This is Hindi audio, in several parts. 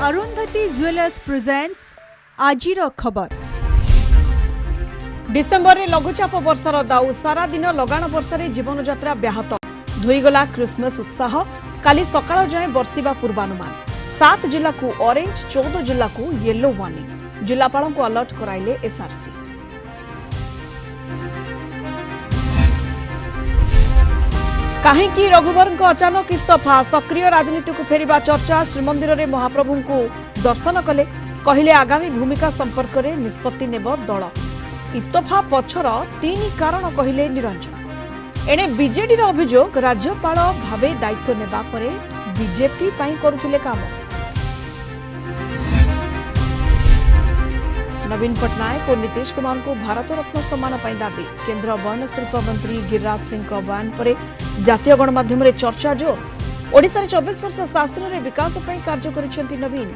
अरुंधति ज्वेलर्स प्रेजेंट्स आजिर खबर। डिसेम्बर रे लघुचाप वर्षार दाऊ सारा दिन लगाण वर्षारे जीवन यात्रा ब्याहत धोईगला क्रिसमस उत्साह काली सकाळ जाए बर्षिबा पूर्वानुमान 7 जिला को ऑरेंज 14 जिला को येलो वार्निंग जिलापाल को अलर्ट कराइले एसआरसी। कहीं रघुवर अचानक इस्तफा सक्रिय राजनीति को फेरिबा चर्चा श्रीमंदिर में महाप्रभु को दर्शन कले कहले आगामी भूमिका संपर्क में निष्पत्ति नेब दल इस्तफा पछर 3 कारण कहले निरंजन। एणे बीजेडी अभियोग राज्यपाल भावे दायित्व नेबा परे बीजेपी पाई करुथिले काम। नवीन पटनायक और नीतीश कुमार को भारत रत्न सम्मान पाई दाबी केंद्र वन शिल्प मंत्री गिरिराज सिंह का बयान पर जातीय गणमाध्यम रे चर्चा जोर। ओडिशा 24 वर्ष शासन रे विकास पाई कार्य करिसेंती नवीन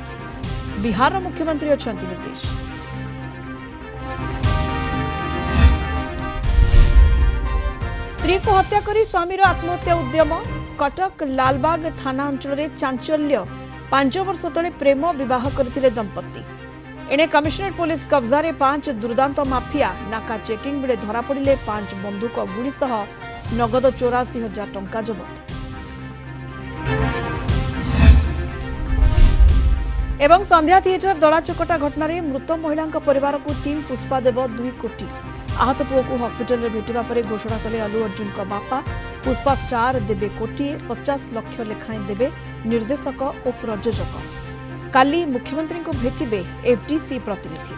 बिहार मुख्यमंत्री अछंती नीतीश। स्त्री को हत्या करी स्वामीर आत्महत्या उद्यम कटक लालबाग थाना अंचल में चांचल्य 5 वर्ष तले प्रेम विवाह करथिले दंपत्ति। एणे कमिशनरेट पुलिस कब्जारे 5 दुर्दांत माफिया नाका चेकिंग बेले धरा पड़िले 5 बंदूक गुड़ी सह नगद 84,000 टंका जबत। एवं संध्या थिएटर दलाचकटा घटना मृत महिला परिवार को टीम पुष्पा देव 2 कोटी आहत पुओ को हॉस्पिटल में भेटिबा परे घोषणा कले अल्लू अर्जुन का बापा पुष्पा स्टार देबे कोटिए 50 लाख लेखाएं देबे निर्देशक और प्रयोजक। काली मुख्यमंत्री को भेटिबे एफडीसी प्रतिनिधि।